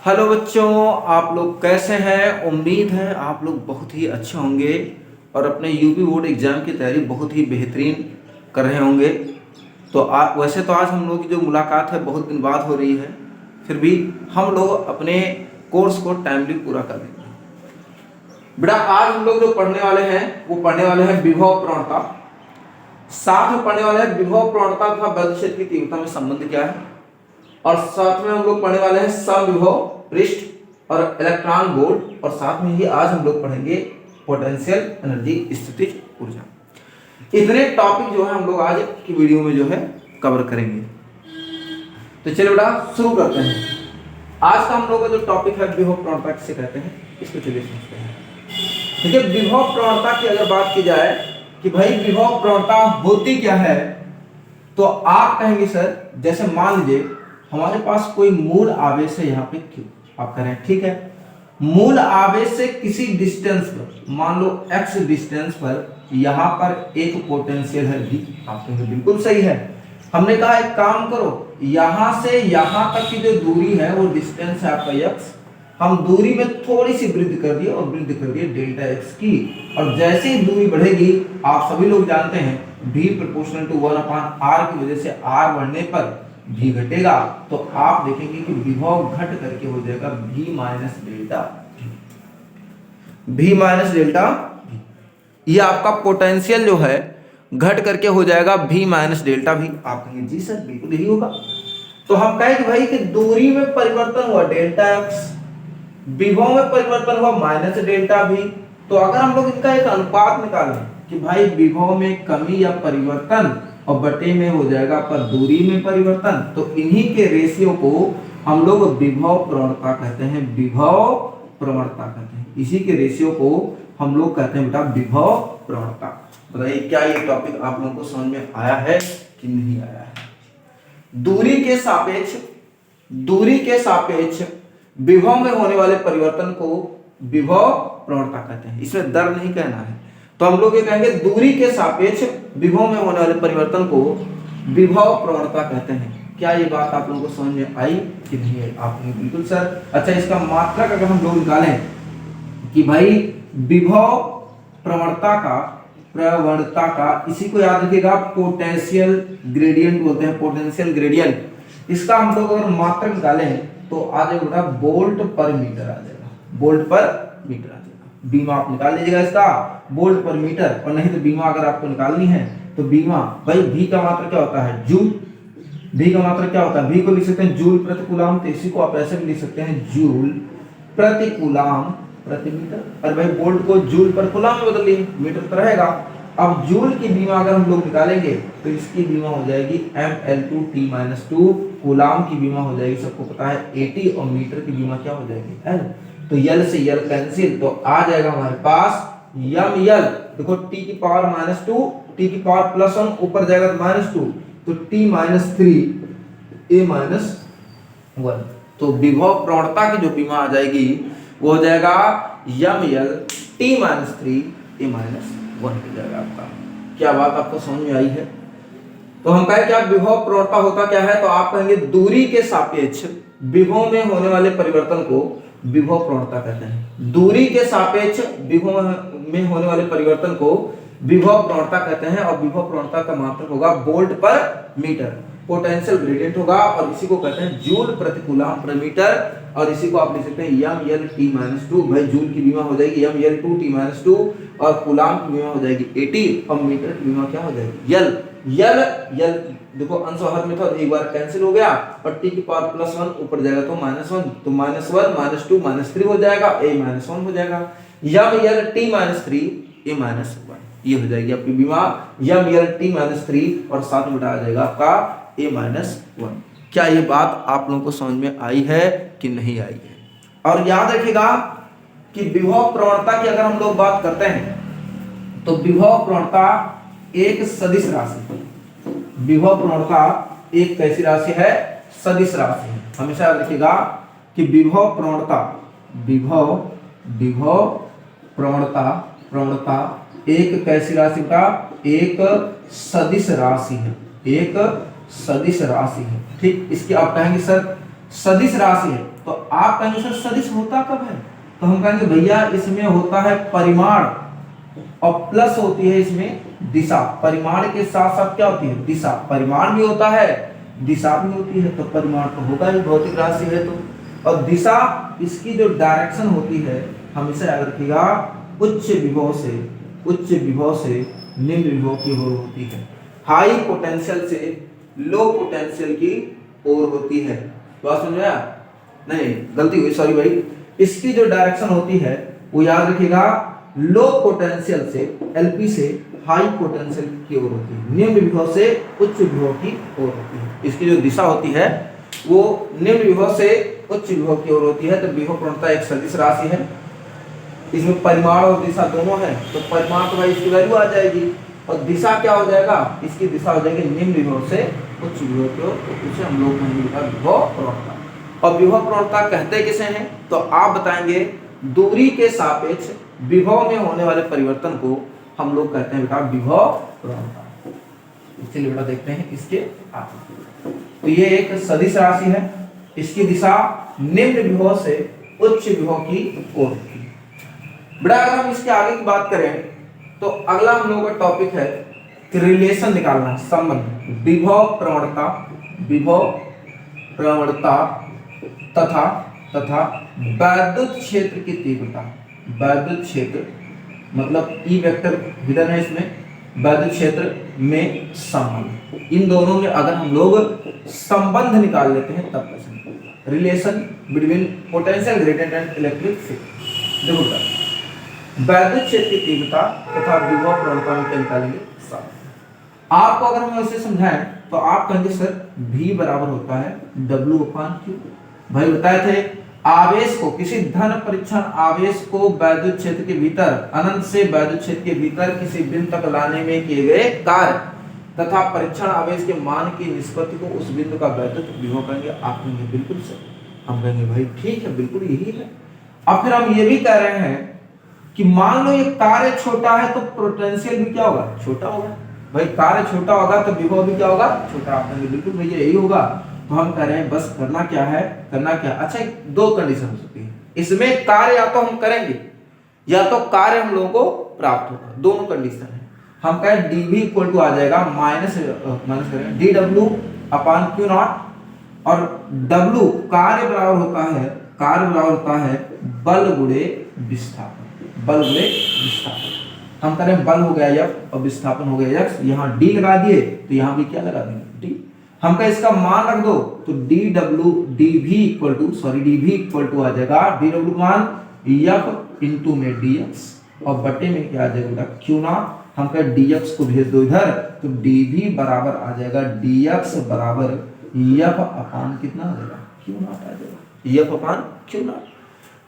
Hello बच्चों, आप लोग कैसे हैं। उम्मीद है आप लोग बहुत ही अच्छे होंगे और अपने यूपी बोर्ड एग्जाम की तैयारी बहुत ही बेहतरीन कर रहे होंगे। तो वैसे तो आज हम लोग की जो मुलाकात है बहुत दिन बाद हो रही है, फिर भी हम लोग अपने कोर्स को टाइमली पूरा कर लेंगे। बेटा आज हम लोग जो पढ़ने वाले हैं वो पढ़ने वाले हैं विभव प्रवणता, साथ में पढ़ने वाले हैं विभव प्रवणता तथा बल क्षेत्र की तीव्रता में संबंध क्या है, और साथ में हम लोग पढ़ने वाले हैं समविभव पृष्ठ और इलेक्ट्रॉन वोल्ट, और साथ में ही आज हम लोग पढ़ेंगे पोटेंशियल एनर्जी स्थितिज ऊर्जा। इतने टॉपिक जो है हम लोग आज की वीडियो में जो है कवर करेंगे। तो चलिए बेटा शुरू करते हैं। आज का हम लोग का जो टॉपिक है विभव प्रवणता किसे कहते हैं, इसको चलिए समझते हैं। ठीक है, विभव प्रवणता की अगर बात की जाए कि भाई विभव प्रवणता होती क्या है, तो आप कहेंगे सर जैसे मान लीजिए हमारे पास कोई मूल आवेश है यहाँ पे Q, आप कह रहे हैं ठीक है, मूल आवेश से किसी डिस्टेंस पर, मान लो x डिस्टेंस पर यहाँ पर एक पोटेंशियल है V, आप कहेंगे बिल्कुल सही है। हमने कहा एक काम करो, यहाँ से यहाँ तक की जो दूरी है वो डिस्टेंस है आपका x, हम दूरी में थोड़ी सी वृद्धि कर दिए और वृद्धि कर दिए डेल्टा x की, और जैसे ही दूरी बढ़ेगी आप सभी लोग जानते हैं v प्रोपोर्शनल टू 1/r की वजह से r बढ़ने पर v घटेगा, तो आप देखेंगे कि विभव घट करके हो जाएगा v minus delta v minus delta. ये आपका पोटेंशियल जो है घट करके हो जाएगा v माइनस डेल्टा v। आप कहेंगे जी सर बिल्कुल यही होगा। तो हम कहें कि भाई कि दूरी में परिवर्तन हुआ डेल्टा x, विभव में परिवर्तन हुआ माइनस डेल्टा v। तो अगर हम लोग इनका एक अनुपात निकालें कि भाई विभव में कमी या परिवर्तन और बटे में हो जाएगा पर दूरी में परिवर्तन, तो इन्हीं के रेशियो को हम लोग विभव प्रवणता कहते हैं, विभव प्रवणता कहते हैं। इसी के रेशियो को हम लोग कहते हैं बेटा विभव प्रवणता। बताइए क्या ये टॉपिक आप लोगों को समझ में आया है कि नहीं आया है। दूरी के सापेक्ष विभव में होने वाले परिवर्तन को विभव प्रवणता कहते हैं। इसमें दर नहीं कहना है, तो हम लोग ये कहेंगे दूरी के सापेक्ष विभव में होने वाले परिवर्तन को विभव प्रवणता कहते हैं। क्या ये बात आप लोगों को समझ में आई कि नहीं आई। आपने बिल्कुल सर। अच्छा, इसका मात्रक अगर हम लोग निकालें कि भाई विभव प्रवणता का इसी को याद रखिएगा पोटेंशियल ग्रेडियंट बोलते हैं, पोटेंशियल ग्रेडियंट। इसका हम लोग अगर मात्रक निकालें तो आ जाएगा वोल्ट पर मीटर आ जाएगा, वोल्ट पर मीटर आ जाएगा। बीमा आप निकाल लीजिएगा इसका वोल्ट पर मीटर, और नहीं तो बीमा अगर आपको निकालनी है तो बीमा भाई v का मात्रक क्या होता है जूल, v का मात्रक क्या होता है, v को लिख सकते हैं जूल प्रति कूलाम, तो इसी को आप ऐसे भी लिख सकते हैं जूल प्रति कूलाम प्रति मीटर। और भाई वोल्ट को जूल पर कूलाम में बदल लिए, मीटर तो रहेगा। अब जूल की बीमा अगर हम लोग निकालेंगे तो इसकी बीमा हो जाएगी mL2T-2, कूलाम की बीमा हो जाएगी सबको पता है 80, और मीटर की बीमा क्या हो जाएगी L। तो L से L कैंसिल, तो आ जाएगा हमारे पास mL। देखो t की पावर -2, t की पावर +1, ऊपर जाएगा -2, तो T-3 A-1। तो विभव प्रवणता की जो बीमा आ जाएगी वो हो जाएगा mL T-3 A-1 हो जाएगा आपका। क्या बात आपको समझ में आई है। तो हम कहें क्या विभव प्रवणता होता क्या है, तो आप कहेंगे दूरी के सापेक्ष विभव में होने वाले परिवर्तन को विभव प्रवणता कहते हैं। दूरी के सापेक्ष विभव में होने वाले परिवर्तन को विभव प्रवणता कहते हैं, और विभव प्रवणता का मात्रक होगा वोल्ट पर मीटर, पोटेंशियल ग्रेडियंट होगा, और इसी को कहते हैं जूल प्रति कूलाम प्रति मीटर, और इसी को आप लिख सकते हैं mL2। भाई जूल की बीमा हो जाएगी mL2T-2, और कूलाम की बीमा हो जाएगी 80, और मीटर की बीमा क्या हो जाएगी L। देखो अंश और हर में था, एक बार कैंसिल हो गया, और t की पावर +1 ऊपर जाएगा तो -1, तो -1 -2 -3 हो जाएगा, A-1 हो जाएगा, mLT-3 A-1। ये हो जाएगी आपकी बीमा mLT-3, और साथ में आ जाएगा आपका A-1। क्या ये बात आप लोगों को समझ में आई है कि नहीं आई है। और याद रखिएगा कि विभव प्रवणता की अगर हम लोग बात करते हैं तो विभव प्रवणता एक सदिश राशि है। विभव प्रवणता एक कैसी राशि है, सदिश राशि है। हमेशा याद रखिएगा कि विभव प्रवणता एक कैसी राशि का, एक सदिश राशि है, एक सदिश राशि है। ठीक, इसकी आप कहेंगे सर सदिश राशि है, तो आप कहेंगे सर सदिश होता कब है, तो हम कहेंगे भैया इसमें होता है परिमाण और प्लस होती है इसमें दिशा। परिमाण के साथ साथ क्या होती है, दिशा। परिमाण भी होता है, दिशा भी होती है, तो परिमाण तो होगा ही, भौतिक राशि है तो। और दिशा, इसकी जो डायरेक्शन होती है, हमेशा याद रखिएगा, उच्च विभव से निम्न विभव की ओर होती है। हाई पोटेंशियल से लो पोटेंशियल की ओर होती है। बात समझ में आया? नहीं, गलती हुई, सॉरी भाई। इसकी जो डायरेक्शन होती है वो याद रखिएगा, लो पोटेंशियल से, एलपी से हाई पोटेंशियल की ओर होती है, निम्न विभव से उच्च विभव की ओर होती है। इसकी जो दिशा होती है वो निम्न विभव से उच्च विभव की ओर होती है। तो विभव प्रवणता एक सदिश राशि है, इसमें परिमाण और दिशा दोनों है, तो परिमाण तो भाई इसकी वैल्यू आ जाएगी, और दिशा क्या हो जाएगा, इसकी दिशा हो जाएगी निम्न विभव से उच्च विभव की ओर, तो उसे हम लोग कहेंगे विभव प्रवणता। और विभव प्रवणता कहते किसे हैं, तो आप बताएंगे दूरी के सापेक्ष विभव में होने वाले परिवर्तन को हम लोग कहते हैं बेटा विभव प्रवणता। चलिए बेटा देखते हैं इसके आगे। तो ये एक सदिश राशि है, इसकी दिशा निम्न विभव से उच्च विभव की ओर होती है। बेटा अगर हम इसके आगे की बात करें तो अगला हम लोगों का टॉपिक है कि रिलेशन निकालना, संबंध। विभव प्रवणता तथा वैद्युत क्षेत्र की तीव्रता। वैद्युत क्षेत्र मतलब ई वेक्टर हिडन है इसमें, वैद्युत क्षेत्र में संबंध। इन दोनों में अगर हम लोग संबंध निकाल लेते हैं तब कैसे, relation between potential gradient and electric field. देखो बेटा, वैद्युत क्षेत्र की तीव्रता तथा विभव प्रवणता में क्या निकालेंगे, आपको अगर हम इसे समझाएं तो आप कहेंगे सर V बराबर होता है W/Q। भाई बताए थे, आवेश को, किसी धन परीक्षण आवेश को वैद्युत क्षेत्र के भीतर, अनंत से वैद्युत क्षेत्र के भीतर किसी बिंदु तक लाने में किए गए कार्य तथा परीक्षण आवेश के मान की निष्पत्ति को उस बिंदु का वैद्युत विभव कहेंगे। आप कहेंगे बिल्कुल सर, हम कहेंगे भाई ठीक है, बिल्कुल यही है। अब फिर हम ये भी कह रहे हैं कि मान लो ये कार्य छोटा है तो पोटेंशियल भी क्या होगा, छोटा होगा। भाई कार्य छोटा होगा तो विभव भी क्या होगा, छोटा। आप कहेंगे बिल्कुल भैया यही होगा। तो हम कह रहे हैं बस करना क्या है, अच्छा दो कंडीशन हो सकती है इसमें, कार्य या तो हम करेंगे या तो कार्य हम लोगों को प्राप्त होगा, दोनों कंडीशन है। हम कहें dv इक्वल टू आ जाएगा माइनस करें dw/q0, और w कार्य बराबर होता है बल गुणे विस्थापन। हम करें बल हो गया F और विस्थापन हो गया x, यहाँ d लगा दिए तो यहाँ भी क्या लगा देंगे d। हम कहें इसका मान रख दो तो dv इक्वल टू आ जाएगा dw मान F इंटू में dx, और बटे में क्या आ जाएगा q0। हम कहें dx को भेज दो इधर तो dv बराबर आ जाएगा dx बराबर F अपान कितना आ जाएगा, q0 आ जाएगा, F अपान q0।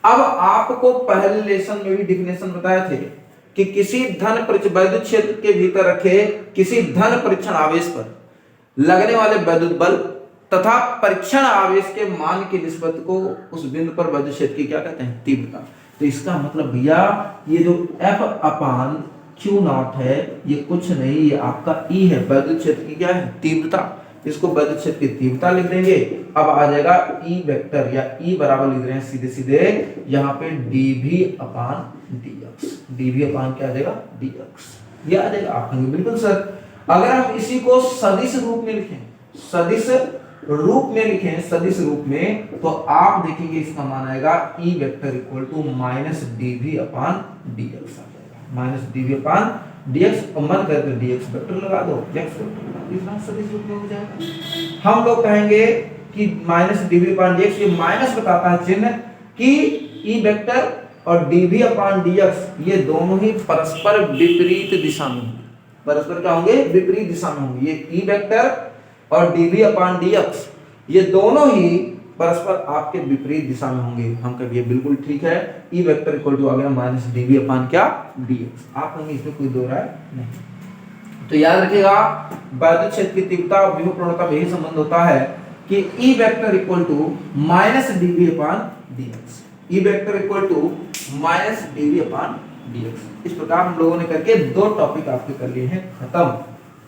अब आपको पहले लेसन में भी डिफिनेशन बताए थे कि किसी धन वैद्युत क्षेत्र के भीतर रखे किसी धन परीक्षण आवेश पर लगने वाले वैद्युत बल तथा परीक्षण आवेश के मान की निस्बत को उस बिंदु पर वैद्युत क्षेत्र की क्या कहते हैं, तीव्रता। तो इसका मतलब भैया ये जो F/Q0 है ये कुछ नहीं, ये आपका E है, वैद्युत क्षेत्र की क्या है, तीव्रता। इसको वैद्युत क्षेत्र की तीव्रता लिख देंगे। अब आ जाएगा E वेक्टर या E बराबर लिख रहे हैं सीधे यहाँ पे dv/dx। dv अपान क्या आ जाएगा, dx, ये आ जाएगा। आप कहेंगे बिल्कुल सर, अगर हम इसी को सदिश रूप में तो आप देखेंगे इसका मान आएगा E vector equal to minus dv/dx आ जाएगा, माइनस dv/dx। और मन करे तो dx वेक्टर लगा दो, x वेक्टर लगा दो, इतना सदिश रूप में हो जाएगा। हम लोग कहेंगे कि माइनस dv/dx, ये माइनस बताता है चिन्ह कि E वेक्टर और dv/dx ये दोनों ही परस्पर विपरीत दिशा में होंगे। परस्पर क्या होंगे, विपरीत दिशा में होंगे। ये E वेक्टर और dv/dx ये दोनों ही परस्पर आपके विपरीत दिशा में होंगे। हम कहेंगे बिल्कुल ठीक है, E वेक्टर इक्वल टू आ गया माइनस dv/dx। आप कहेंगे इसमें कोई दो राय नहीं। तो याद रखिएगा वैद्युत क्षेत्र की तीव्रता और विभव प्रवणता में यही संबंध होता है कि E vector equal to minus dv/dx, E vector equal to minus dv/dx। इस प्रकार हम लोगों ने करके दो टॉपिक आपके कर लिए हैं खत्म।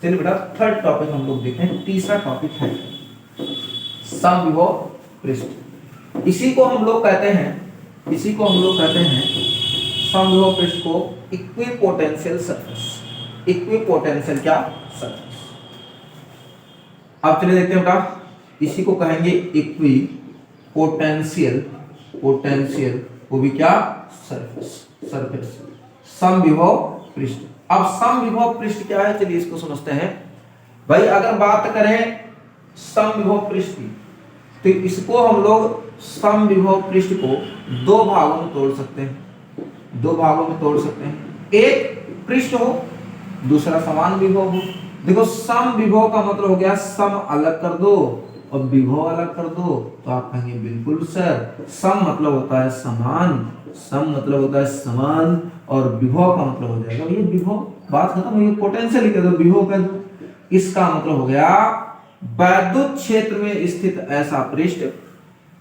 चलिए बेटा थर्ड टॉपिक हम लोग देखते हैं। तीसरा टॉपिक है समविभव पृष्ठ। इसी को हम लोग कहते हैं समविभव पृष्ठ को इक्विपोटेंशियल सरफेस। इक्विपोटेंशियल क्या? सरफेस। अब चलिए देखते हैं बेटा, इसी को कहेंगे इक्विपोटेंशियल, पोटेंशियल वो भी क्या? सरफेस। समविभव पृष्ठ। अब समविभव पृष्ठ क्या है, चलिए इसको समझते हैं। भाई अगर बात करें समविभव पृष्ठ की, तो इसको हम लोग समविभव पृष्ठ को दो भागों में तोड़ सकते हैं। एक पृष्ठ हो, दूसरा समान विभव हो। देखो समविभव का मतलब हो गया सम अलग कर दो और विभव अलग कर दो, तो आप कहेंगे बिल्कुल सर, सम मतलब होता है समान, और विभव का मतलब हो जाएगा ये विभव। बात खत्म हुई, पोटेंशियल ही कह दो, विभव कह दो। इसका मतलब हो गया वैद्युत क्षेत्र में स्थित ऐसा पृष्ठ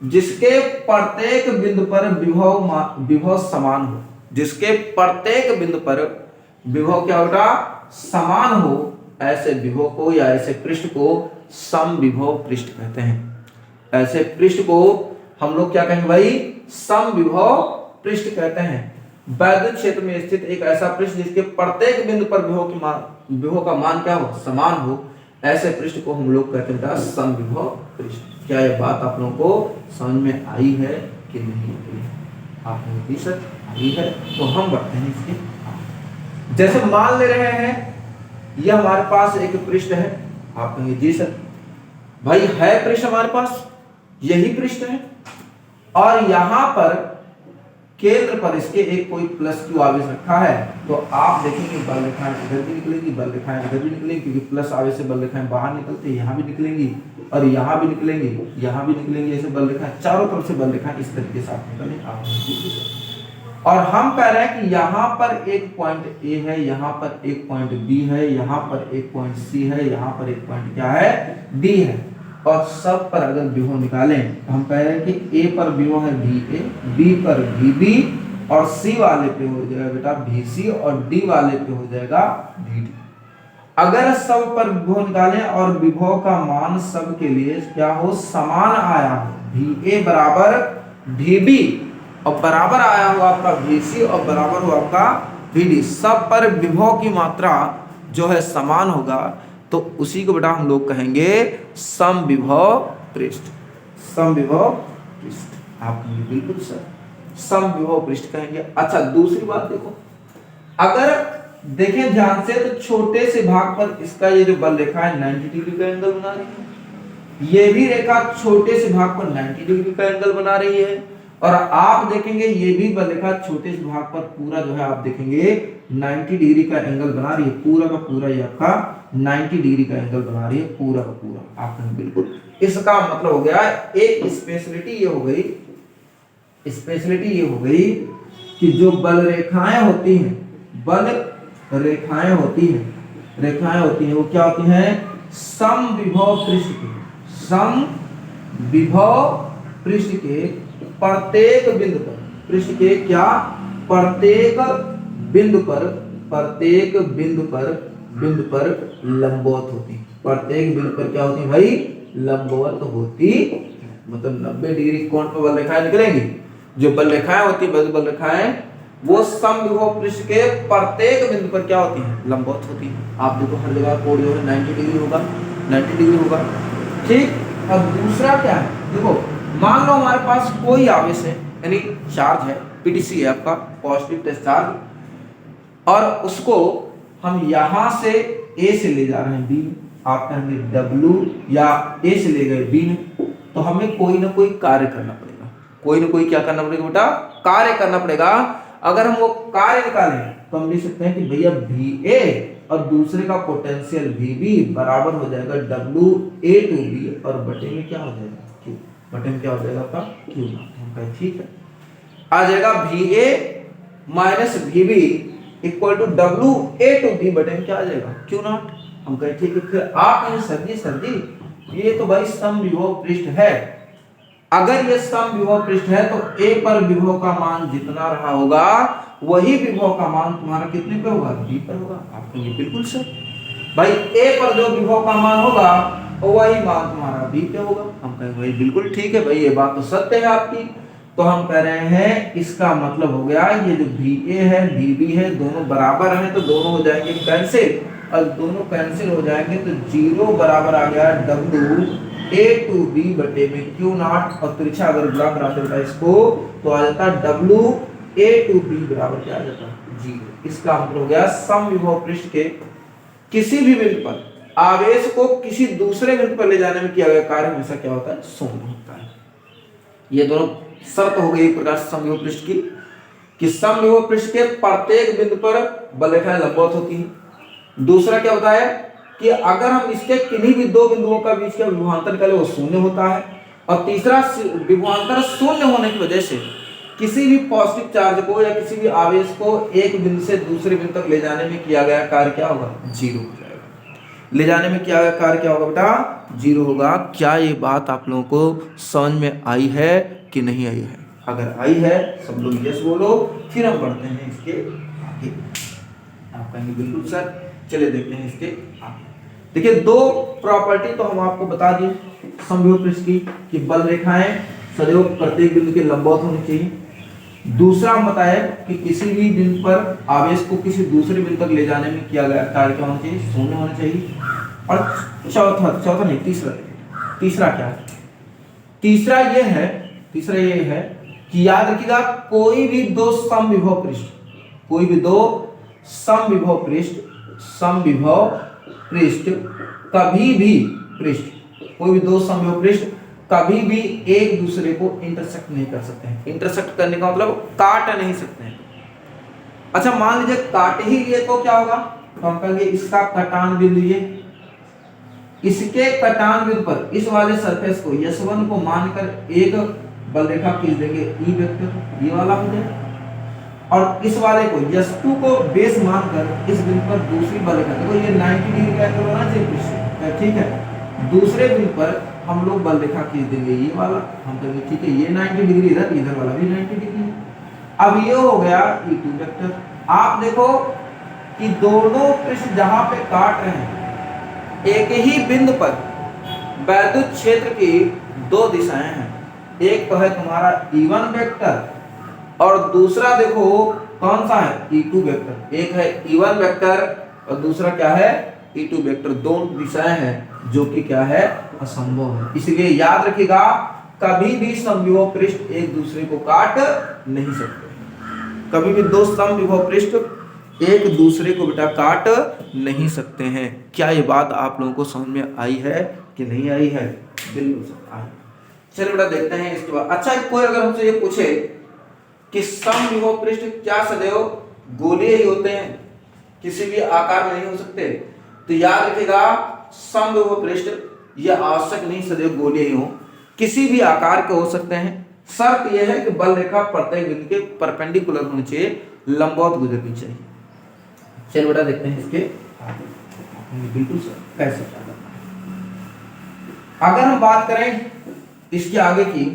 जिसके प्रत्येक बिंदु पर विभव समान हो। जिसके प्रत्येक बिंदु पर विभव क्या होगा? समान हो, ऐसे विभव को या ऐसे पृष्ठ को समविभव पृष्ठ कहते हैं। ऐसे पृष्ठ को हम लोग क्या कहेंगे भाई? समविभव पृष्ठ कहते हैं। वैद्युत क्षेत्र में स्थित एक ऐसा पृष्ठ जिसके प्रत्येक बिंदु पर विभव का मान क्या हो? समान हो, ऐसे पृष्ठ को हम लोग कहते हैं समविभव पृष्ठ। क्या यह बात आप लोगों को समझ में आई है कि नहीं आई है? आपने दी सर आई है, तो हम बढ़ते हैं इसके। जैसे मान ले रहे हैं यह हमारे पास एक पृष्ठ है, आप कहेंगे जी सर भाई है पृष्ठ हमारे पास, यही पृष्ठ है, और यहां पर केंद्र पर इसके एक कोई प्लस क्यू आवेश रखा है, तो आप देखेंगे बल रेखाएं इधर भी निकलेंगी, बल रेखाएं इधर भी निकलेंगी, क्योंकि प्लस आवेश से बल रेखाएं बाहर निकलते हैं, यहाँ भी निकलेंगी और यहाँ भी निकलेंगी, ऐसे बल रेखाएं चारों तरफ से बल रेखाएं इस तरीके से आप निकलेंगे। और हम कह रहे हैं कि यहाँ पर एक पॉइंट ए है, यहाँ पर एक पॉइंट बी है, यहाँ पर एक पॉइंट सी है, यहाँ पर एक पॉइंट क्या है? डी है, और सब पर अगर विभव निकालें तो हम कह रहे हैं कि ए पर विभव है VA, बी पर VB, और सी वाले पे हो जाएगा बेटा VC, और डी वाले पे हो जाएगा VD। अगर सब पर विभव निकालें और विभव का मान सब के लिए क्या हो? समान आया हो, VA बराबर VB, और बराबर आया हो आपका VC, और बराबर हो आपका VD, सब पर विभव की मात्रा जो है समान होगा, तो उसी को बेटा हम लोग कहेंगे समविभव पृष्ठ। समविभव पृष्ठ आप कहेंगे बिल्कुल सर, समविभव पृष्ठ कहेंगे। अच्छा दूसरी बात देखो, अगर देखें ध्यान से तो छोटे से भाग पर इसका ये जो बल रेखा है 90 डिग्री का एंगल बना रही है, ये भी रेखा छोटे से भाग पर 90 डिग्री का एंगल बना रही है, और आप देखेंगे ये भी बल रेखा छोटे से भाग पर पूरा जो है आप देखेंगे 90 डिग्री का एंगल बना रही है, पूरा का पूरा ये आपका 90 डिग्री का एंगल बना रही है, पूरा का पूरा। आप कहेंगे बिल्कुल, इसका मतलब हो गया एक स्पेशलिटी ये हो गई कि जो बल रेखाएं होती हैं, रेखाएं होती हैं वो क्या होती हैं? समविभव पृष्ठ के प्रत्येक बिंदु पर, पृष्ठ के क्या? प्रत्येक बिंदु पर लंबवत होती। प्रत्येक बिंदु पर क्या होती है भाई? लंबवत होती, मतलब 90 डिग्री कोण पर बल रेखाएं निकलेंगी। जो बल रेखाएं होती है, बल रेखाएं वो समविभव पृष्ठ के प्रत्येक बिंदु पर क्या होती हैं? लंबवत होती हैं। आप देखो हर जगह कोण जो है 90 डिग्री होगा, ठीक। अब दूसरा क्या है? देखो मान लो हमारे पास कोई आवेश है, यानी चार्ज है, PTC है आपका, पॉजिटिव टेस्ट चार्ज, और उसको हम यहां से A से ले जा रहे हैं B में, आप कहेंगे W, या A से ले गए B में, तो हमें कोई ना कोई कार्य करना पड़ेगा। कोई ना कोई क्या करना पड़ेगा बेटा? कार्य करना पड़ेगा। अगर हम वो कार्य निकालें तो हम लिख सकते हैं कि भैया VA और दूसरे का पोटेंशियल VB बराबर हो जाएगा WA2B, और बटे में क्या हो जाएगा? Q। बटे में क्या हो जाएगा आपका? Q। हम कहें ठीक है, आ जाएगा VA minus VB equal to WA2B, बटे में क्या आ जाएगा? Q0। हम कहें ठीक है। फिर आप कहें सर जी ये तो भाई समविभव पृष्ठ है। अगर ये समविभव पृष्ठ है तो A पर विभव का मान जितना रहा होगा वही विभव का मान तुम्हारा कितने पे होगा? B पर होगा। आप कहेंगे बिल्कुल सर, भाई A पर जो विभव का मान होगा और वही मान तुम्हारा बी पे होगा। हम कहेंगे भाई बिल्कुल ठीक है भाई, ये बात तो सत्य है आपकी। तो हम कह रहे हैं इसका मतलब हो गया ये जो बी ए है बी बी है दोनों बराबर हैं, तो दोनों हो जाएंगे कैंसिल, और दोनों कैंसिल हो जाएंगे तो 0 बराबर आ गया डब्ल्यू ए टू बी बटे में क्यू नॉट, और तिरछा अगर गुणा कराते बेटा इसको तो आ जाता डब्ल्यू ए टू बी बराबर क्या आ जाता 0। इसका मतलब हो गया समविभव पृष्ठ के किसी भी बिंदु पर आवेश को किसी दूसरे बिंदु पर ले जाने में किया गया कार्य हमेशा क्या होता है, शून्य होता है। ये दोनों शर्त हो गई एक प्रकार से समविभव पृष्ठ की, कि समविभव पृष्ठ के प्रत्येक बिंदु पर बल रेखाएं लंबवत होती हैं। दूसरा क्या होता है कि अगर हम इसके किन्हीं भी दो बिंदुओं का बीच का विभवांतर करें वो शून्य होता है। और तीसरा विभवांतर शून्य होने की वजह से किसी भी पॉजिटिव चार्ज को या किसी भी आवेश को एक बिंदु से दूसरे बिंदु तक ले जाने में किया गया कार्य क्या होगा, 0 हो जाएगा। ले जाने में किया गया कार्य क्या होगा बेटा, 0 होगा। क्या ये बात आप लोगों को समझ में आई है कि नहीं आई है? अगर आई है सब लोग यस बोलो, फिर हम बढ़ते हैं इसके आगे। आप कहेंगे बिल्कुल सर, चलिए देखते हैं इसके आगे। देखिए दो प्रॉपर्टी तो हम आपको बता दिए समविभव पृष्ठ की, कि बल रेखाएं सदैव प्रत्येक बिंदु के लंबवत होनी चाहिए। दूसरा हम बताया कि किसी भी बिंदु पर आवेश को किसी दूसरे बिंदु तक ले जाने में किया गया कार्य क्या होना चाहिए, शून्य होना चाहिए। और चौथा नहीं, तीसरा क्या है? तीसरा ये है कि याद रखिएगा कोई भी दो समविभव पृष्ठ कभी भी एक दूसरे को इंटरसेक्ट नहीं कर सकते हैं। इंटरसेक्ट करने का मतलब काट नहीं सकते हैं। अच्छा मान लीजिए काट ही लिए तो क्या होगा, तो हम कहेंगे इसका कटान बिंदु ये, इसके कटान बिंदु पर इस वाले सरफेस को S1 को मानकर एक बल रेखा खींच देंगे ई वेक्टर, ये वाला हो जाए। और इस वाले को S2 को बेस मानकर इस बिंदु पर दूसरी बल रेखा, देखो ये 90 डिग्री का एंगल होना चाहिए, ठीक है। दूसरे बिंदु पर हम लोग बल रेखा खींच देंगे ये वाला, हम कहेंगे ठीक है ये 90 डिग्री इधर वाला भी 90 डिग्री है। अब ये हो गया E2 वेक्टर। आप देखो कि दोनों पृष्ठ जहां पे काट रहे हैं एक ही बिंदु पर वैद्युत क्षेत्र की दो दिशाएं हैं। एक तो है तुम्हारा E1 वेक्टर और दूसरा देखो कौन सा है, E2 वेक्टर। एक है E1 वेक्टर और दूसरा क्या है, E2 वेक्टर। दोनों दिशाएं हैं जो कि क्या है, असंभव है। इसलिए याद रखिएगा कभी भी समविभव पृष्ठ एक दूसरे को काट नहीं सकते। कभी भी दो समविभव पृष्ठ एक दूसरे को बेटा काट नहीं सकते हैं। क्या ये बात आप लोगों को समझ में आई है कि नहीं आई है? बिल्कुल आई। चलिए बेटा देखते हैं इसके बाद। अच्छा कोई अगर हमसे ये पूछे कि समविभव पृष्ठ क्या सदैव गोलीय ही होते हैं, किसी भी आकार में नहीं हो सकते, तो याद रखिएगा समविभव पृष्ठ यह आवश्यक नहीं सदैव गोलीय ही हो, किसी भी आकार के हो सकते हैं। शर्त यह है कि बल रेखा प्रत्येक बिंदु के परपेंडिकुलर होनी चाहिए, लंबवत गुजरनी चाहिए। चलिए बेटा देखते हैं इसके आगे। बिल्कुल सर कैसे क्या करना है। अगर हम बात करें इसके आगे की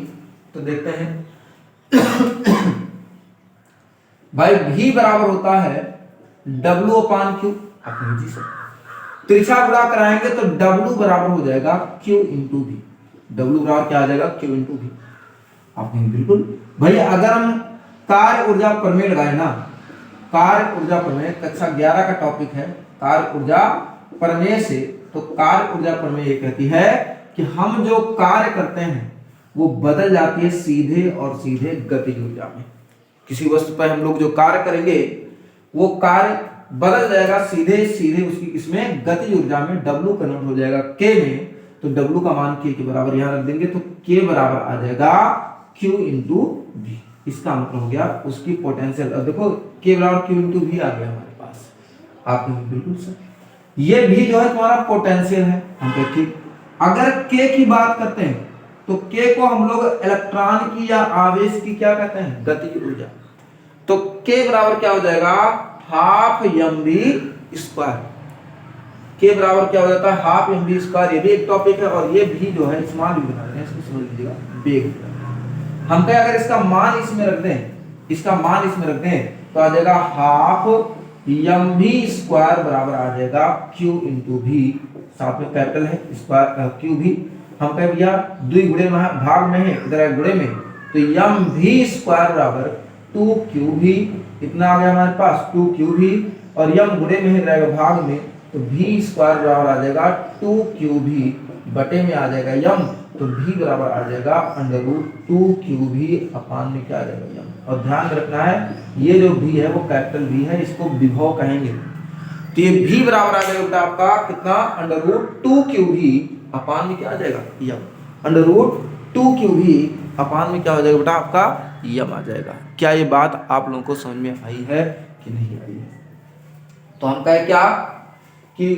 तो देखते हैं भाई V बराबर होता है W/Q। जी सर तिरछा गुणा कराएंगे तो W बराबर हो जाएगा Q × V। W बराबर क्या आ जाएगा, Q × V। आप कहेंगे बिल्कुल भैया अगर हम कार्य ऊर्जा प्रमेय लगाए ना, कार्य ऊर्जा प्रमेय कक्षा 11 का टॉपिक है कार्य ऊर्जा प्रमेय से, तो कार्य ऊर्जा प्रमेय ये कहती है कि हम जो कार्य करते हैं वो बदल जाती है सीधे और सीधे गतिज ऊर्जा में। किसी वस्तु पर हम लोग जो कार्य करेंगे वो कार्य बदल जाएगा सीधे सीधे उसकी इसमें गतिज ऊर्जा में, W कन्वर्ट हो जाएगा K में, तो W का मान K के बराबर यहां रख देंगे तो K बराबर आ जाएगा Q × V। इसका मतलब हो गया उसकी पोटेंशियल। अब देखो K बराबर Q × V आ गया हमारे पास। आप बिल्कुल सर ये भी जो है तुम्हारा पोटेंशियल है। हम कहते ठीक, अगर K की बात करते हैं तो K को हम लोग इलेक्ट्रॉन की या आवेश की क्या कहते हैं, गतिज ऊर्जा। तो K बराबर क्या हो जाएगा, ½ mv²। K बराबर क्या हो जाता है, ½ mv²। ये भी एक टॉपिक है और ये भी जो है स्मॉल भी बता रहे हैं, इसको समझ लीजिएगा वेग। हम कहें अगर इसका मान इसमें रख दें तो आ जाएगा एम भी स्क्वायर बराबर आ जाएगा क्यू इंटू भी, साथ में कैपिटल है स्क्वायर क्यू भी, हम कहे भैया द्वि गुणे में भाग में है, इधर है गुणे में, तो एम भी स्क्वायर बराबर 2q भी, इतना आ गया हमारे पास 2q भी, और यम गुणे में है रहेगा भाग में, तो v स्क्वायर बराबर आ जाएगा 2q भी बटे में आ जाएगा यम, तो v बराबर आ जाएगा अंडर रूट 2q भी अपान में क्या आ जाएगा यम। और ध्यान रखना है ये जो v है वो कैपिटल V है, इसको विभव कहेंगे, तो ये v बराबर आ जाएगा बेटा आपका कितना अंडर रूट 2q भी अपान में क्या आ जाएगा यम, अंडर रूट 2q भी अपान में क्या हो जाएगा बेटा आपका यम आ जाएगा। क्या ये बात आप लोगों को समझ में आई है कि नहीं आई है? तो हम कहे क्या कि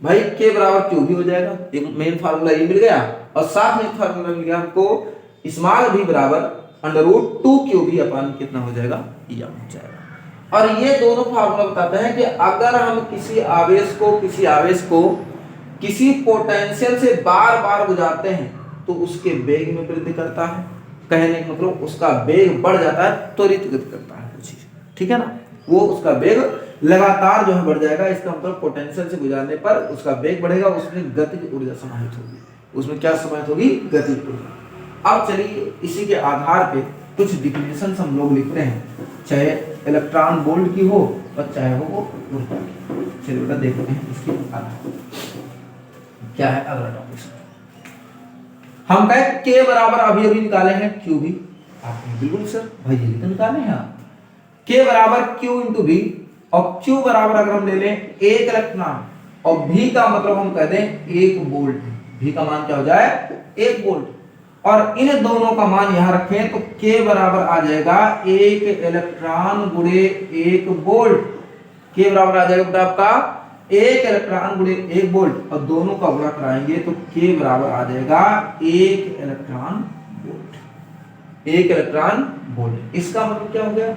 भाई k बराबर क्यू भी हो जाएगा, एक मेन फार्मूला ये मिल गया, और साथ में फार्मूला मिल गया हमको स्मॉल v बराबर अंडर रूट 2q भी अपान कितना हो जाएगा यम हो जाएगा। और ये दोनों फार्मूला बताते हैं कि अगर हम किसी आवेश को किसी पोटेंशियल से बार बार गुजारते हैं तो उसके वेग में वृद्धि करता है, कहने का मतलब उसका वेग बढ़ जाता है, त्वरित गति करता है वो चीज, ठीक है ना, वो उसका वेग लगातार जो है बढ़ जाएगा, इसका मतलब पोटेंशियल से गुजारने पर उसका वेग बढ़ेगा, उसमें गतिज ऊर्जा समाहित होगी, उसमें क्या समाहित होगी गतिज ऊर्जा। अब चलिए इसी के आधार पे कुछ डिफिनेशन हम लोग लिखते हैं, चाहे इलेक्ट्रॉन वोल्ट की हो और चाहे वो ऊर्जा की। चलिए बेटा देखते हैं इसके आधार क्या है अगला टॉपिक। हम कहे k बराबर अभी निकाले हैं q भी, आपने बिल्कुल सर भाई ये तो निकाले हैं आप, k बराबर q इंटू भी, और q बराबर अगर हम ले लें 1 इलेक्ट्रॉन और v का मतलब हम कह दें 1 वोल्ट, v का मान क्या हो जाए 1 वोल्ट, और इन दोनों का मान यहां रखें तो k बराबर आ जाएगा 1 इलेक्ट्रॉन गुणे 1 वोल्ट, k बराबर आ जाएगा बेटा आपका 1 इलेक्ट्रॉन गुणे 1 वोल्ट, और दोनों का गुणा कराएंगे तो k बराबर आ जाएगा 1 इलेक्ट्रॉन वोल्ट, 1 इलेक्ट्रॉन वोल्ट। इसका मतलब क्या हो गया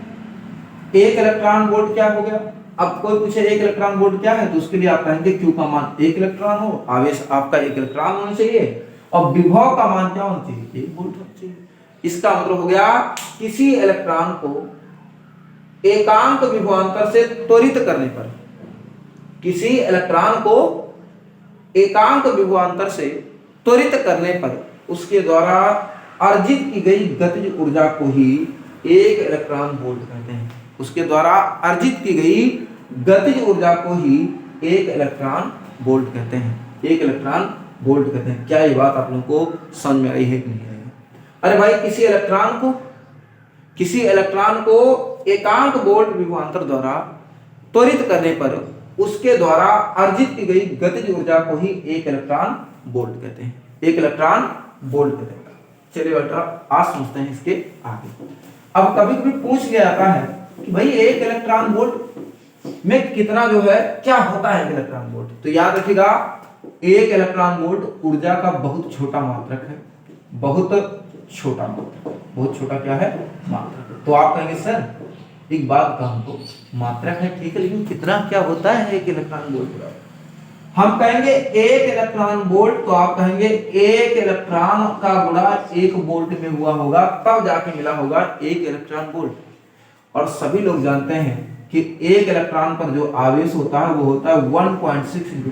1 इलेक्ट्रॉन वोल्ट क्या हो गया, अब कोई पूछे 1 इलेक्ट्रॉन वोल्ट क्या है तो उसके लिए आप कहेंगे q का मान 1 इलेक्ट्रॉन हो, आवेश आपका 1 इलेक्ट्रॉन होना चाहिए, और विभव का मान क्या होना चाहिए 1 वोल्ट होना चाहिए। इसका मतलब हो गया किसी इलेक्ट्रॉन को एकांक विभवांतर से त्वरित करने पर, किसी इलेक्ट्रॉन को एकांक विभवांतर से त्वरित करने पर उसके द्वारा अर्जित की गई गतिज ऊर्जा को ही 1 इलेक्ट्रॉन वोल्ट कहते हैं, उसके द्वारा अर्जित की गई गतिज ऊर्जा को ही 1 इलेक्ट्रॉन वोल्ट कहते हैं, 1 इलेक्ट्रॉन वोल्ट कहते हैं। क्या ये बात आप लोगों को समझ में आई है कि नहीं आई है? अरे भाई किसी इलेक्ट्रॉन को एकांक वोल्ट विभवांतर द्वारा त्वरित करने पर उसके द्वारा अर्जित की गई गतिज ऊर्जा को ही 1 इलेक्ट्रॉन वोल्ट कहते हैं, 1 इलेक्ट्रॉन वोल्ट कहते हैं। चलिए बेटा आज समझते हैं इसके आगे। अब कभी कभी पूछ लिया जाता है कि भाई 1 इलेक्ट्रॉन वोल्ट में कितना जो है क्या होता है 1 इलेक्ट्रॉन वोल्ट, तो याद रखिएगा 1 इलेक्ट्रॉन वोल्ट ऊर्जा का बहुत छोटा मात्रक है, बहुत छोटा मात्रक, बहुत छोटा क्या है मात्रक। तो आप कहेंगे सर एक बात का हमको मात्रक है ठीक है, लेकिन कितना क्या होता है 1 इलेक्ट्रॉन वोल्ट बराबर, हम कहेंगे 1 इलेक्ट्रॉन वोल्ट, तो आप कहेंगे 1 इलेक्ट्रॉन का गुणा 1 वोल्ट में हुआ होगा, तब जाके मिला होगा 1 इलेक्ट्रॉन वोल्ट। और सभी लोग जानते हैं कि 1 इलेक्ट्रॉन पर जो आवेश होता है वो होता है 1.6 ×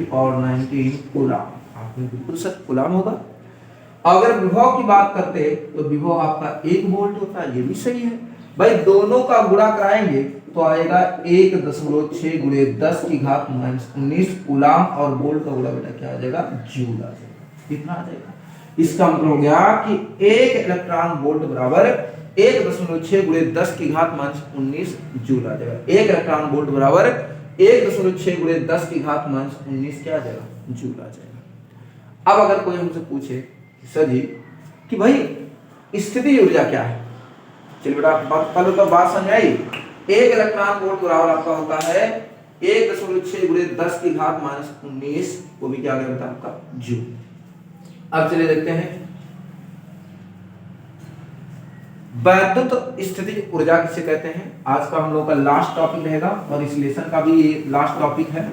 10⁻⁹ कूलम। आपने बिल्कुल सच कूलम होगा। अगर विभव की बात करते तो विभव आपका 1 वोल्ट होता है, ये भी सही है भाई। दोनों का गुणा कराएंगे तो आएगा 1.6 × 10⁻⁹ कूलम, और वोल्ट का गुणा बेटा क्या आ जाएगा जूल आ जाएगा, कितना आ जाएगा। इसका मतलब हो गया कि 1 इलेक्ट्रॉन वोल्ट बराबर 1.6 × 10⁻⁹ जूल आ जाएगा। 1 इलेक्ट्रॉन वोल्ट बराबर 1.6 × 10⁻⁹ क्या आ जाएगा जूल आ जाएगा। अब अगर कोई हमसे पूछे सर जी कि भाई स्थिति ऊर्जा क्या है, चलिए बेटा पहले तो बात समझ आई। 1 इलेक्ट्रॉन वोल्ट बराबर आपका होता है 1.6 × 10⁻⁹, वो भी क्या आ गया बेटा आपका जूल। अब चलिए देखते हैं वैद्युत स्थितिज ऊर्जा किसे कहते हैं। आज का हम लोग का लास्ट टॉपिक रहेगा और इस लेसन का भी लास्ट टॉपिक है,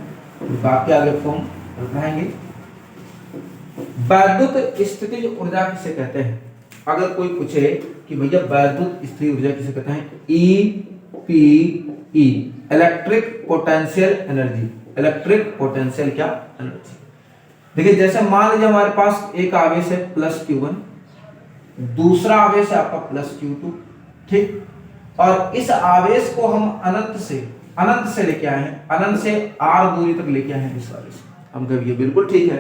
बाकी आगे फॉर्म रहेंगे। वैद्युत स्थितिज ऊर्जा किसे कहते हैं, अगर कोई पूछे कि भैया वैद्युत स्थितिज ऊर्जा किसे कहते हैं, E P E, electric potential energy. Electric potential क्या एनर्जी। देखिए जैसे मान लीजिए हमारे पास एक आवेश है प्लस Q1, दूसरा आवेश है आपका प्लस Q2, ठीक। और इस आवेश को हम अनंत से लेके आए हैं, अनंत से r दूरी तक लेके आए हैं इस आवेश। हम कहेंगे बिल्कुल ठीक है।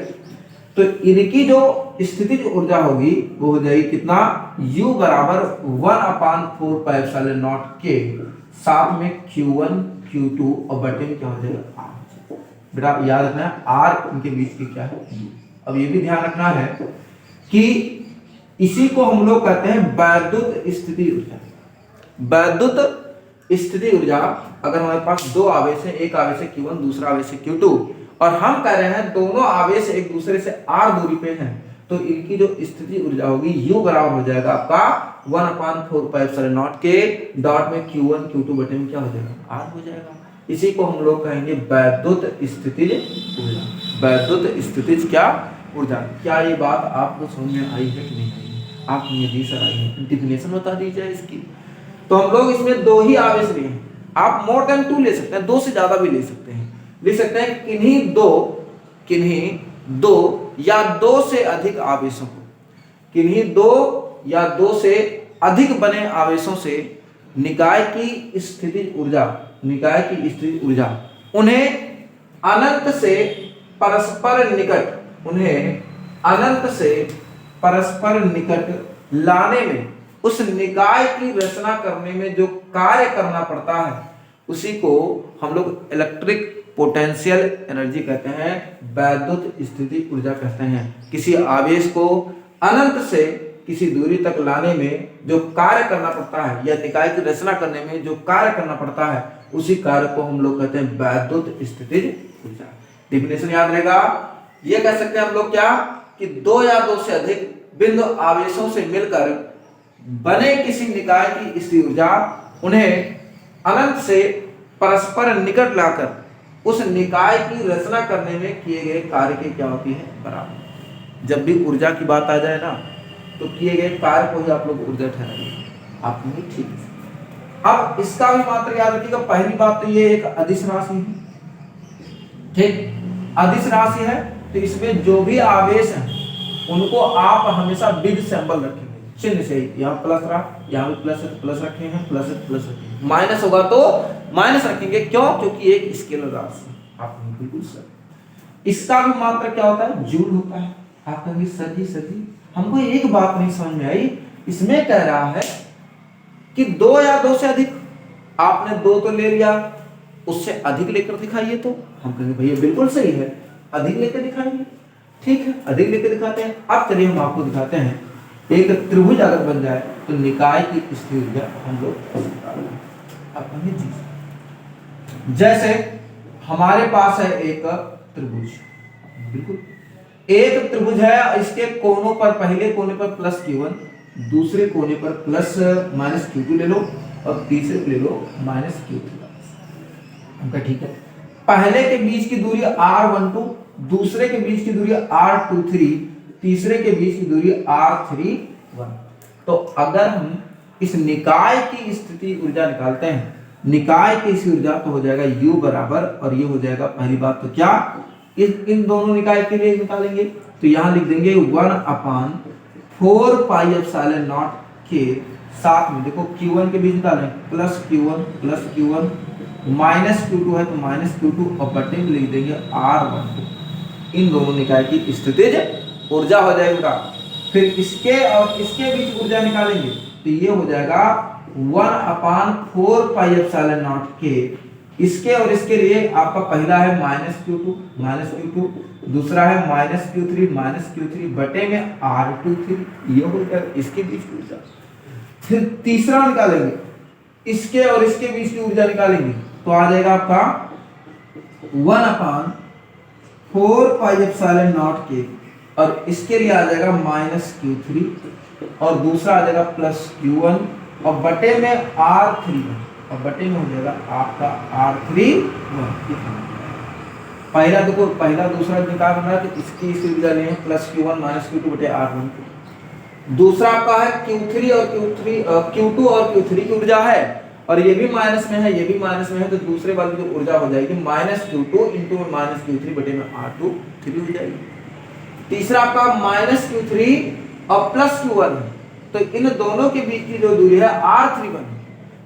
तो इनकी जो स्थितिज ऊर्जा होगी वो हो जाएगी कितना, U बराबर 1/4 पाई एप्सिलॉन नॉट के, साथ में Q1 Q2 और बटे में क्या हो जाएगा R। बेटा याद रखना है R इनके बीच की क्या है U। अब ये भी ध्यान रखना है कि इसी को हम लोग कहते हैं वैद्युत स्थिति ऊर्जा। वैद्युत स्थिति ऊर्जा अगर हमारे पास दो आवेश है, एक आवेश है Q1, दूसरा आवेश है Q2, और हम कह रहे हैं दोनों आवेश एक दूसरे से r दूरी पे हैं, तो इनकी जो स्थिति ऊर्जा होगी U बराबर हो जाएगा आपका 1/4 पाई एप्सिलॉन नॉट के डॉट में Q1 Q2 बटे में क्या हो जाएगा r हो जाएगा। इसी को हम लोग कहेंगे वैद्युत स्थितिज ऊर्जा। वैद्युत स्थितिज क्या ऊर्जा। क्या ये बात आपको समझ में आई है कि नहीं आई है? आप ये जी सर आई है, डिफिनेशन बता दीजिए इसकी। तो हम लोग इसमें दो ही आवेश लिए हैं, आप मोर देन 2 ले सकते हैं, 2 से ज्यादा भी ले सकते हैं। लिख सकते हैं किन्हीं दो या 2 से अधिक आवेशों को, किन्हीं 2 या 2 से अधिक बने आवेशों से निकाय की स्थितिज ऊर्जा उन्हें अनंत से परस्पर निकट लाने में, उस निकाय की रचना करने में जो कार्य करना पड़ता है उसी को हम लोग इलेक्ट्रिक पोटेंशियल एनर्जी कहते हैं, वैद्युत स्थिति ऊर्जा कहते हैं। किसी आवेश को अनंत से किसी दूरी तक लाने में जो कार्य करना पड़ता है या निकाय की रचना करने में जो कार्य करना पड़ता है उसी कार्य को हम लोग कहते हैं वैद्युत स्थितिज ऊर्जा। डिफिनेशन याद रहेगा। ये कह सकते हैं हम लोग क्या कि 2 या 2 से अधिक बिंदु आवेशों से मिलकर बने किसी निकाय की स्थिति ऊर्जा उन्हें अनंत से परस्पर निकट लाकर उस निकाय की रचना करने में किए गए कार्य के क्या होती है बराबर। जब भी ऊर्जा की बात आ जाए ना तो किए गए कार्य को ही आप लोग ऊर्जा ठहराइए। आप ठीक है। अब इसका भी मात्र याद रखिएगा। पहली बात तो ये एक अदिश राशि है, ठीक, अदिश राशि है, तो इसमें जो भी आवेश है उनको आप हमेशा बिग सिंबल रखेंगे, चिन्ह से। यहाँ प्लस रहा, यहाँ भी प्लस है तो प्लस रखेंगे, प्लस है तो प्लस रखेंगे, माइनस होगा तो माइनस रखेंगे। क्यों? क्योंकि एक स्केलर राशि। आप बिल्कुल सर। इसका भी मात्रा क्या होता है? जूल होता है। आप कहेंगे सर जी हमको एक बात नहीं समझ में आई, इसमें कह रहा है कि 2 या 2 से अधिक, आपने 2 तो ले लिया, उससे अधिक लेकर दिखाइए। तो हम कहेंगे भैया बिल्कुल सही है, अधिक लेकर दिखाइए। ठीक है, अधिक लेकर दिखाते हैं। अब चलिए हम आपको दिखाते हैं, एक त्रिभुज अगर बन जाए तो निकाय की स्थिति ऊर्जा हम लोग अब जी, जैसे हमारे पास है एक त्रिभुज, बिल्कुल एक त्रिभुज है, इसके कोनों पर, पहले कोने पर प्लस Q1, दूसरे कोने पर प्लस माइनस Q2 ले लो और तीसरे ले लो माइनस Q3। हमका ठीक है। पहले के बीच की दूरी R12, दूसरे के बीच की दूरी R23, तीसरे के बीच की दूरी R31। तो अगर हम इस निकाय की स्थिति ऊर्जा निकालते हैं, निकाय की स्थिति ऊर्जा तो हो जाएगा U बराबर, और ये हो जाएगा पहली बात तो क्या, इन दोनों निकाय के लिए निकालेंगे तो यहां लिख देंगे 1/4 पाई एप्सिलॉन नॉट के, साथ में देखो Q1 के बीच निकालें प्लस Q1 माइनस Q2 है तो माइनस Q2 और बटे में लिख देंगे R12। इन दोनों निकाय की स्थितिज ऊर्जा हो जाएगा। फिर इसके और इसके बीच ऊर्जा निकालेंगे तो ये हो जाएगा 1/4 पाई एप्सिलॉन नॉट के। इसके और इसके लिए आपका पहला है माइनस Q2, दूसरा है माइनस Q3 बटे में R23। ये हो गया इसके बीच की ऊर्जा। फिर तीसरा निकालेंगे, इसके और इसके बीच की ऊर्जा निकालेंगे तो आ जाएगा आपका 1/4 पाई एप्सिलॉन नॉट के, और इसके लिए आ जाएगा माइनस Q3 और दूसरा आ जाएगा प्लस Q1 और बटे में R31, और बटे में हो जाएगा आपका R31। पहला देखो, पहला दूसरा निकाल रहा है तो इसकी ऊर्जा लें प्लस Q1 माइनस Q2 बटे R12। दूसरा आपका है Q2 और Q3 की ऊर्जा है, और ये भी माइनस में है, ये भी माइनस में है, तो दूसरे वाली जो ऊर्जा हो जाएगी -Q2 इंटू -Q3 बटे में R2 3 हो जाएगी। तीसरा आपका -Q3 और +Q1 है, तो इन दोनों के बीच की जो दूरी है R31,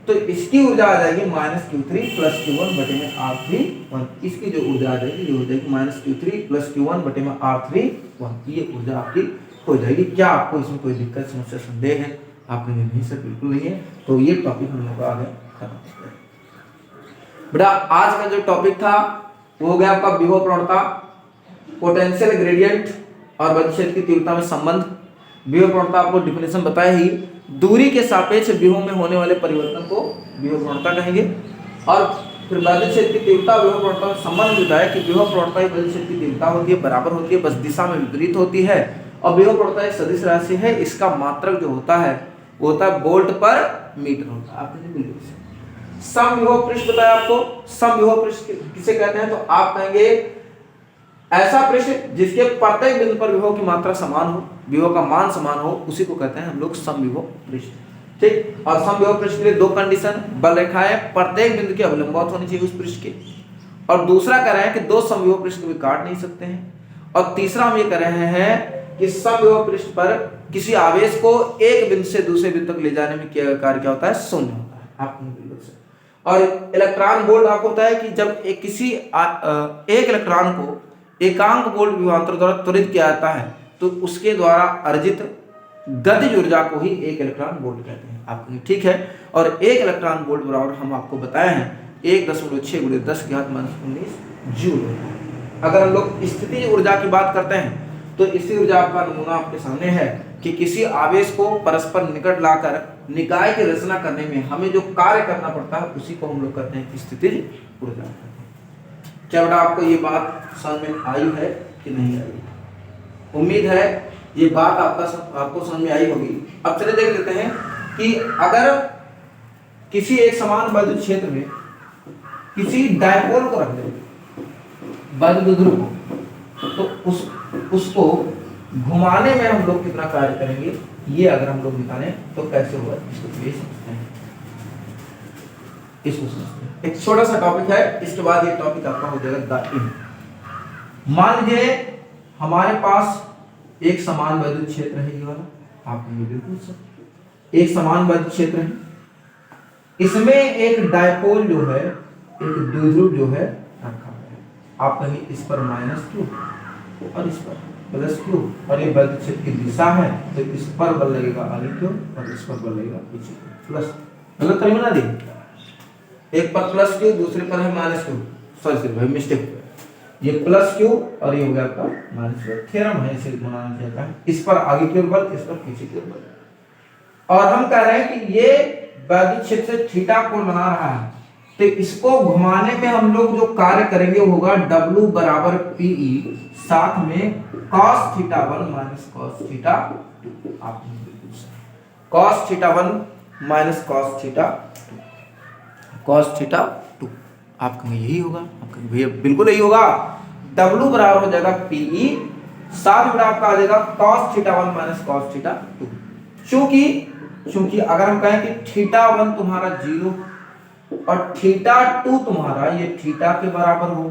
तो इसकी ऊर्जा आ जाएगी -Q3 + Q1 बटे में R31। इसकी जो ऊर्जा आ जाएगी जो हो जाएगी -Q3 + Q1 बटे में R31। ये ऊर्जा आपकी हो जाएगी। क्या आपको इसमें कोई दिक्कत, समस्या, संदेह है? आपने नहीं सर, बिल्कुल नहीं है। तो ये टॉपिक हम लोग आगे खत्म करते हैं। बेटा आज का जो टॉपिक था वो हो गया आपका विभव प्रवणता, पोटेंशियल ग्रेडियंट और बल क्षेत्र की तीव्रता में संबंध। विभव प्रवणता आपको डिफिनेशन बताया ही, दूरी के सापेक्ष विभव में होने वाले परिवर्तन को विभव प्रवणता कहेंगे। और फिर बल क्षेत्र की तीव्रता विभव प्रवणता में संबंध बताया कि विभव प्रवणता ही बल क्षेत्र की तीव्रता होती है, बराबर होती है, बस दिशा में विपरीत होती है। और विभव प्रवणता एक सदिश राशि है, इसका मात्रक जो होता है वो होता है वोल्ट पर मीटर होता है। आपने बिल्कुल समविभव पृष्ठ बताया आपको। समविभव पृष्ठ किसे कहते हैं? तो आप कहेंगे ऐसा पृष्ठ जिसके प्रत्येक बिंदु पर विभव की मात्रा समान हो, विभव का मान समान हो, उसी को कहते हैं हम लोग समविभव पृष्ठ। ठीक। और समविभव पृष्ठ के लिए दो कंडीशन, बल रेखाएं प्रत्येक बिंदु के अवलंबवत होनी चाहिए उस पृष्ठ के, और दूसरा कह रहे हैं कि दो समविभव पृष्ठ कभी काट नहीं सकते हैं, और तीसरा हम ये कह रहे हैं कि समविभव पृष्ठ पर किसी आवेश को एक बिंदु से दूसरे बिंदु तक ले जाने में क्या कार्य क्या होता है? शून्य होता है। आपको बिल्कुल से। और इलेक्ट्रॉन वोल्ट आपको होता है कि जब एक इलेक्ट्रॉन को एकांक वोल्ट विभवांतर द्वारा त्वरित किया जाता है तो उसके द्वारा अर्जित गतिज ऊर्जा को ही एक इलेक्ट्रॉन वोल्ट कहते हैं। आपको ठीक है। और एक इलेक्ट्रॉन वोल्ट बराबर हम आपको बताए हैं 1.6 × 10⁻⁻⁻⁰ जूल। अगर हम लोग स्थितिज ऊर्जा की बात करते हैं तो इसी ऊर्जा का नमूना आपके सामने है कि किसी आवेश को परस्पर निकट लाकर निकाय की रचना करने में हमें जो कार्य करना पड़ता है उसी को हम लोग कहते हैं स्थितिज ऊर्जा। क्या बेटा आपको ये बात समझ में आई है कि नहीं आई? उम्मीद है ये बात आपको समझ में आई होगी। अब चलिए देख लेते हैं कि अगर किसी एक समान वैद्युत क्षेत्र में किसी डायपोल को रख दे, वैद्युत ध्रुव को, तो उसको घुमाने में हम लोग कितना कार्य करेंगे, ये अगर हम लोग निकालें तो कैसे होगा इसको समझते हैं। एक छोटा सा टॉपिक है, इसके बाद ये टॉपिक आपका हो जाएगा द इन। मान लीजिए हमारे पास एक समान वैद्युत क्षेत्र है, ये वाला आपने बिल्कुल सही, एक समान वैद्युत क्षेत्र है, इसमें एक डायपोल जो है, एक द्विध्रुव जो है रखा है। आप कहेंगे इस पर -Q और इस पर +Q, और ये वैद्युत क्षेत्र की दिशा है तो इस पर बल लगेगा आगे Q और इस पर बल लगेगा पीछे प्लस। मतलब करीब ना दी, एक पर +Q दूसरे पर है -Q, सॉरी भाई मिस्टेक, ये +Q और ये हो गया आपका -Q। थ्योरम है, इसे बनाना चाहता है, इस पर आगे की ओर बल, इस पर पीछे की ओर बल। और हम कह रहे हैं कि ये वैद्युत क्षेत्र से थीटा कोण बना रहा है, तो इसको घुमाने में हम लोग जो कार्य करेंगे वो होगा W = PE, साथ में cos θ1 - cos θ2। आप cos θ1 - cos θ2, आप कहेंगे यही होगा, आप कहेंगे भैया बिल्कुल यही होगा। W बराबर हो जाएगा PE, साथ में आपका आ जाएगा cos θ1 - cos θ2। क्योंकि अगर हम कहें कि θ1 तुम्हारा 0 और θ2 तुम्हारा ये थीटा के बराबर हो,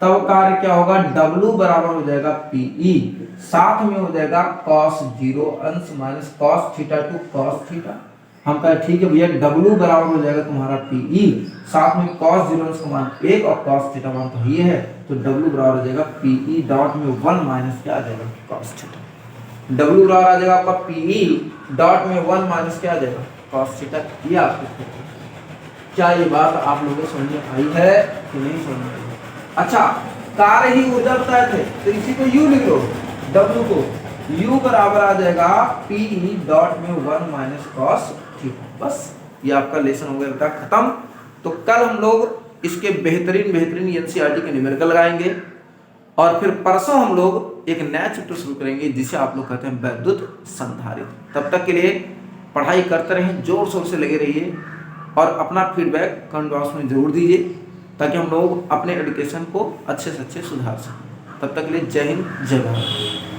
तब कार्य क्या होगा? W बराबर हो जाएगा PE, साथ में हो जाएगा cos 0 अंश - cos θ2 cos θ। हम कहें ठीक है भैया, W बराबर हो जाएगा तुम्हारा PE, साथ में cos 0 अंश का मान 1 और cos θ मान तो ये है, तो W बराबर हो जाएगा PE डॉट में 1 माइनस क्या आ जाएगा? cos θ। W बराबर आ जाएगा आपका PE डॉट में 1 माइनस क्या आ जाएगा? cos θ। ये आपको क्या ये बात आप लोगों को समझ में आई है कि नहीं समझ में आई? अच्छा, कार्य ही ऊर्जा बताए थे तो इसी को U लिख लो, W को U बराबर आ जाएगा PE डॉट में 1 माइनस cos θ। बस ये आपका लेसन हो गया बेटा खत्म। तो कल हम लोग इसके बेहतरीन NCERT के न्यूमेरिकल लगाएंगे और फिर परसों हम लोग एक नया चैप्टर शुरू करेंगे जिसे आप लोग कहते हैं वैद्युत संधारित्र। तब तक के लिए पढ़ाई करते रहें, जोर शोर से लगे रहिए और अपना फीडबैक कमेंट बॉक्स में जरूर दीजिए ताकि हम लोग अपने एजुकेशन को अच्छे से अच्छे सुधार सकें। तब तक के लिए जय हिंद, जय भारत।